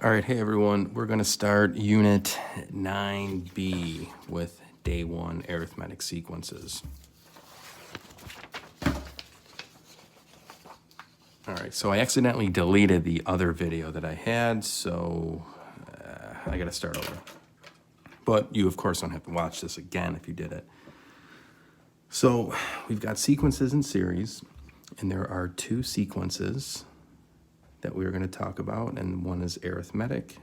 All right, hey everyone, we're going to start Unit 9b with Day 1 arithmetic sequences. All right, so I accidentally deleted the other video that I had, so I got to start over. But you, of course, don't have to watch this again if you did it. So we've got sequences in series, and there are two sequences that we're going to talk about, and one is arithmetic,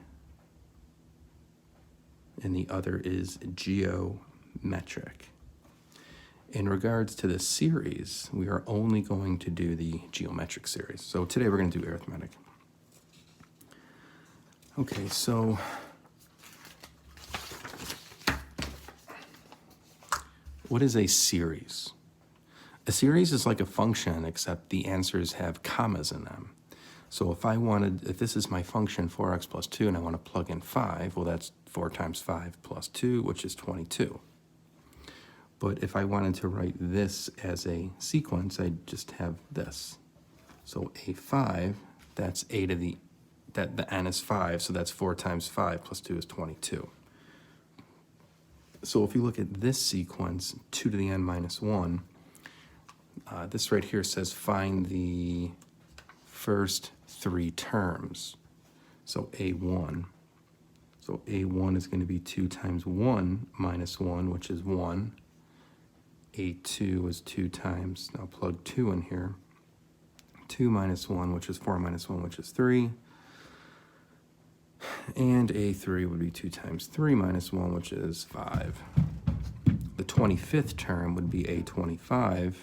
and the other is geometric. In regards to the series, we are only going to do the geometric series. So today we're going to do arithmetic. Okay, so what is a series? A series is like a function, except the answers have commas in them. So if this is my function 4x plus 2 and I want to plug in 5, well, that's 4 times 5 plus 2, which is 22. But if I wanted to write this as a sequence, I'd just have this. So a5, that's the n is 5, so that's 4 times 5 plus 2 is 22. So if you look at this sequence, 2 to the n minus 1, this right here says find the first 3 terms. So a1. So a1 is going to be 2 times 1 minus 1, which is 1. a2 is 2 times, now plug 2 in here, 2 minus 1, which is 4 minus 1, which is 3. And a3 would be 2 times 3 minus 1, which is 5. The 25th term would be a25,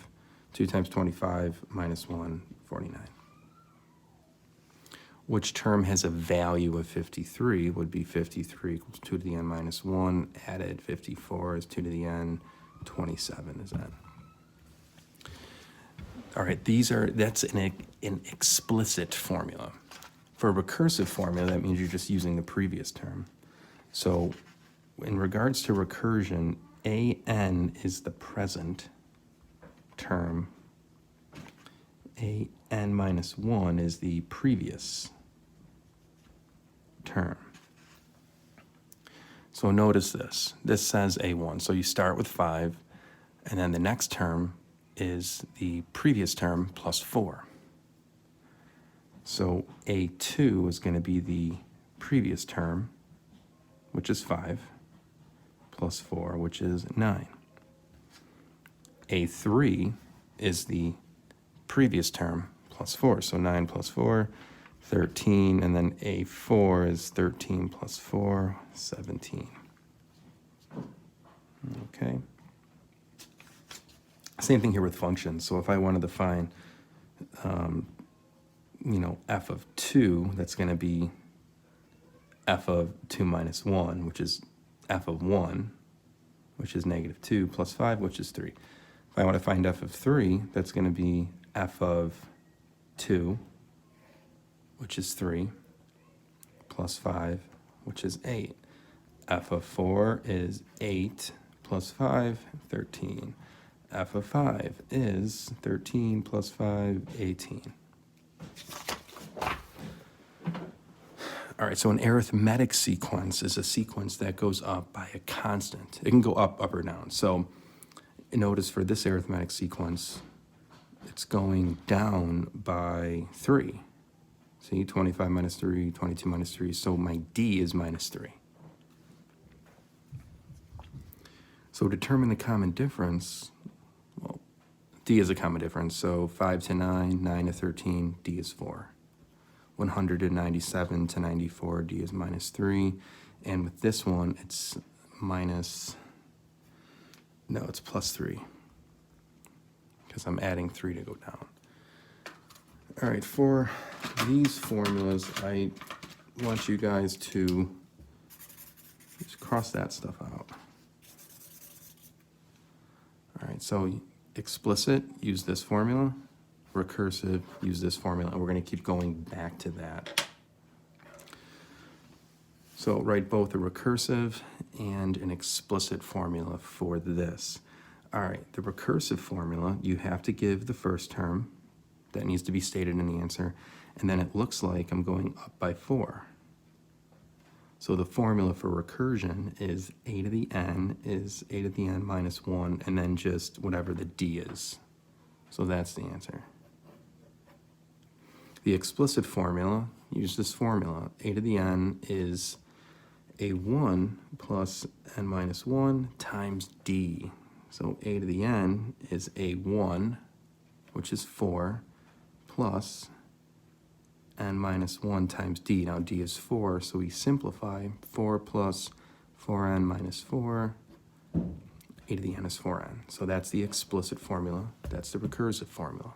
2 times 25 minus 1, 49. Which term has a value of 53 would be 53 equals 2 to the n minus 1, added 54 is 2 to the n, 27 is n. All right, that's an explicit formula. For a recursive formula, that means you're just using the previous term. So in regards to recursion, an is the present term. an minus 1 is the previous term. So notice this. This says a1. So you start with 5, and then the next term is the previous term plus 4. So a2 is going to be the previous term, which is 5, plus 4, which is 9. a3 is the previous term plus 4. So 9 plus 4, 13, and then a4 is 13 plus 4, 17. Okay. Same thing here with functions. So if I wanted to find, f of 2, that's going to be f of 2 minus 1, which is f of 1, which is negative 2, plus 5, which is 3. If I want to find f of 3, that's going to be f of 2, which is 3, plus 5, which is 8. f of 4 is 8, plus 5, 13. f of 5 is 13 plus 5, 18. All right, so an arithmetic sequence is a sequence that goes up by a constant. It can go up or down. So notice for this arithmetic sequence, it's going down by 3. See, 25 minus 3, 22 minus 3, so my d is minus 3. So determine the common difference. Well, d is a common difference, so 5 to 9, 9 to 13, d is 4. 197 to 94, d is minus 3. And with this one, it's it's plus 3. Because I'm adding 3 to go down. All right, for these formulas, I want you guys to just cross that stuff out. All right, so explicit, use this formula. Recursive, use this formula, and we're going to keep going back to that. So write both a recursive and an explicit formula for this. All right, the recursive formula, you have to give the first term. That needs to be stated in the answer. And then it looks like I'm going up by 4. So the formula for recursion is a to the n is a to the n minus 1, and then just whatever the d is. So that's the answer. The explicit formula, use this formula. A to the n is a1 plus n minus 1 times d. So a to the n is a1, which is 4, plus n minus 1 times d. Now d is 4, so we simplify. 4 plus 4n minus 4, a to the n is 4n. So that's the explicit formula. That's the recursive formula.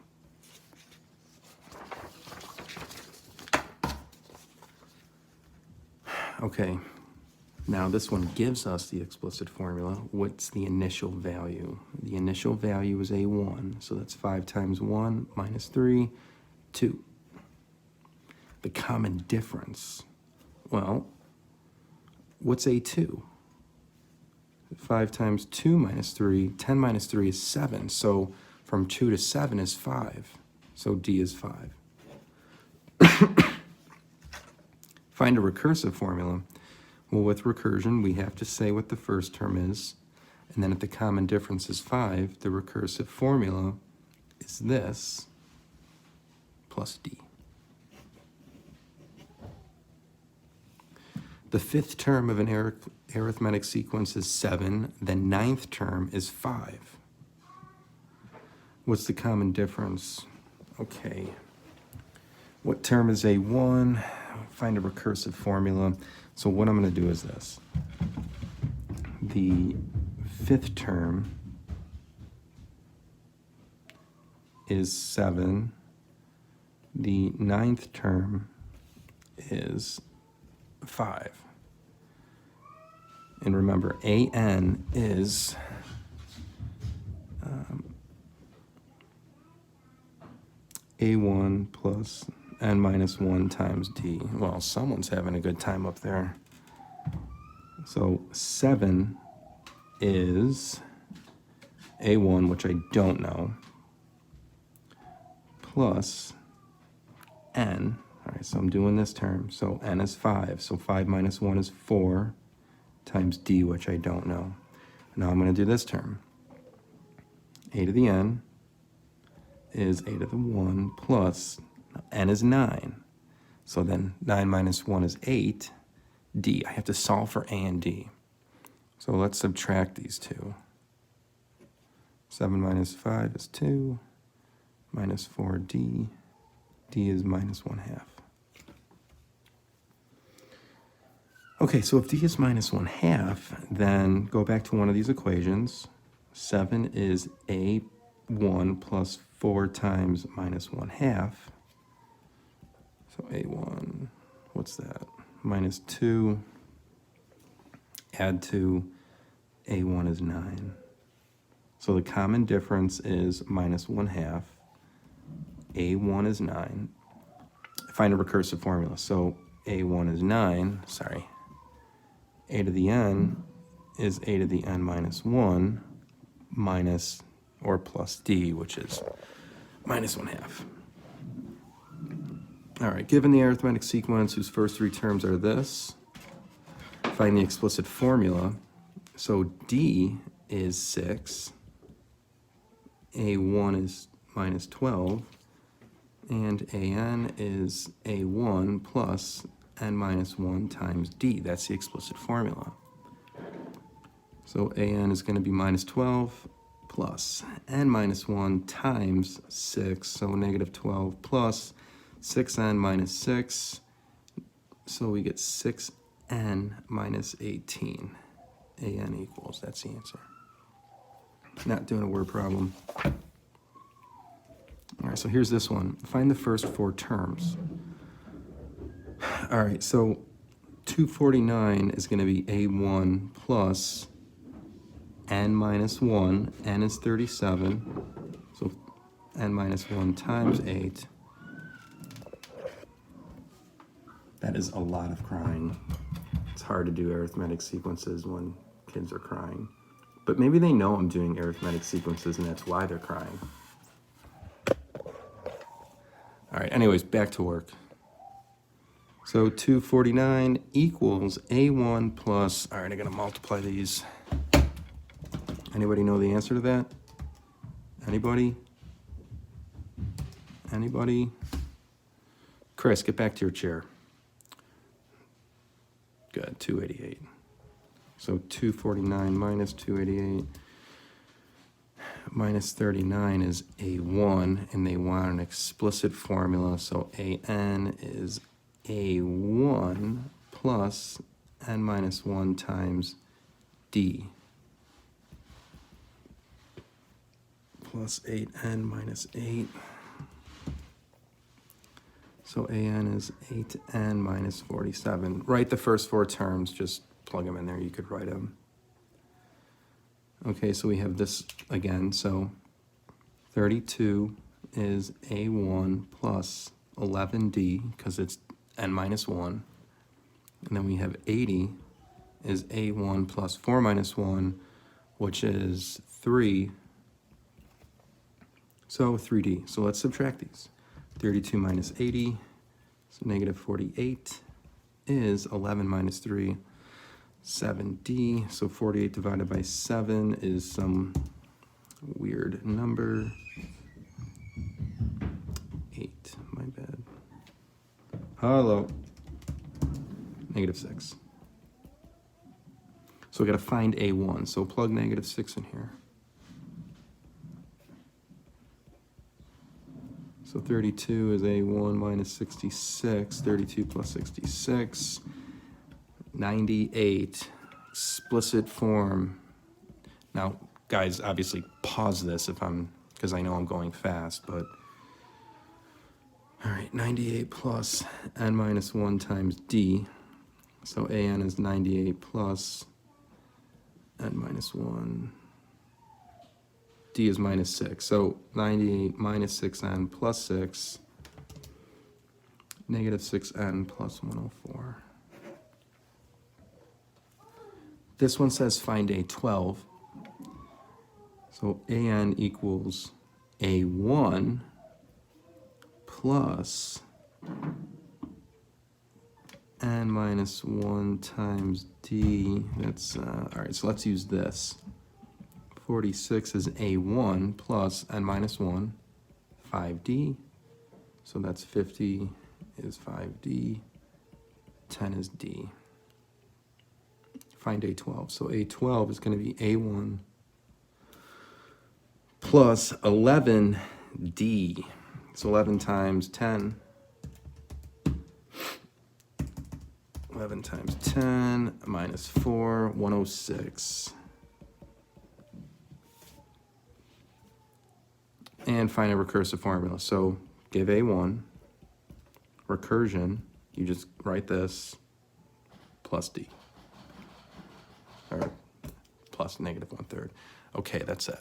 Okay, now this one gives us the explicit formula. What's the initial value? The initial value is a1, so that's 5 times 1 minus 3, 2. The common difference, well, what's a2? 5 times 2 minus 3, 10 minus 3 is 7, so from 2 to 7 is 5, so d is 5. Find a recursive formula. Well, with recursion, we have to say what the first term is, and then if the common difference is 5, the recursive formula is this plus d. The fifth term of an arithmetic sequence is 7, the ninth term is 5. What's the common difference? Okay. What term is a1? Find a recursive formula. So what I'm going to do is this. The fifth term is 7. The ninth term is 5. And remember, an is a1 plus n minus 1 times d. Well, someone's having a good time up there. So 7 is a1, which I don't know, plus n. All right, so I'm doing this term. So n is 5. So 5 minus 1 is 4 times d, which I don't know. Now I'm going to do this term. A to the n is a to the 1 plus n is 9. So then 9 minus 1 is 8. D. I have to solve for a and d. So let's subtract these two. 7 minus 5 is 2. Minus 4d. D is minus 1/2. Okay, so if d is minus 1/2, then go back to one of these equations. 7 is a1 plus 4 times minus 1/2. So a1, what's that? Minus 2, add 2, a1 is 9. So the common difference is minus 1/2. a1 is 9. Find a recursive formula. So a1 is 9, sorry. A to the n is a to the n minus 1 minus or plus d, which is minus 1/2. All right, given the arithmetic sequence whose first three terms are this, find the explicit formula. So d is 6, a1 is minus 12, and an is a1 plus n minus 1 times d. That's the explicit formula. So an is going to be minus 12 plus n minus 1 times 6, so negative 12 plus 6n minus 6, so we get 6n minus 18. an equals, that's the answer. Not doing a word problem. All right, so here's this one. Find the first four terms. All right, so 249 is going to be a1 plus n minus 1. N is 37, so n minus 1 times 8. That is a lot of crying. It's hard to do arithmetic sequences when kids are crying. But maybe they know I'm doing arithmetic sequences and that's why they're crying. All right, anyways, back to work. So 249 equals A1 plus, all right, I'm gonna multiply these. Anybody know the answer to that? Anybody? Anybody? Chris, get back to your chair. Good, 288. So 249 minus 288 minus 39 is A1, and they want an explicit formula, so AN is A1 plus N minus 1 times D. Plus 8N minus 8. So AN is 8N minus 47. Write the first four terms, just plug them in there. You could write them. Okay, so we have this again. So 32 is A1 plus 11D, because it's N minus 1. And then we have 80 is A1 plus 4 minus 1, which is 3. So 3D. So let's subtract these. 32 minus 80, so negative 48 is 11 minus 3, 7D. So 48 divided by 7 is some weird number. 8, my bad. Hello. Negative 6. So we gotta find A1. So plug negative 6 in here. So 32 is A1 minus 66, 32 plus 66, 98, explicit form. Now, guys, obviously pause this because I know I'm going fast, but all right, 98 plus N minus 1 times D. So AN is 98 plus N minus 1. D is minus 6. So 98 minus 6N plus 6, negative 6N plus 104. This one says find A12. So AN equals A1 plus N minus 1 times D. That's, all right, so let's use this. 46 is A1 plus N minus 1, 5D. So that's 50 is 5D, 10 is D. Find A12. So A12 is going to be A1 plus 11D. So 11 times 10. 11 times 10 minus 4, 106. And find a recursive formula. So give A1, recursion, you just write this, plus D. Or plus negative 1/3. Okay, that's it.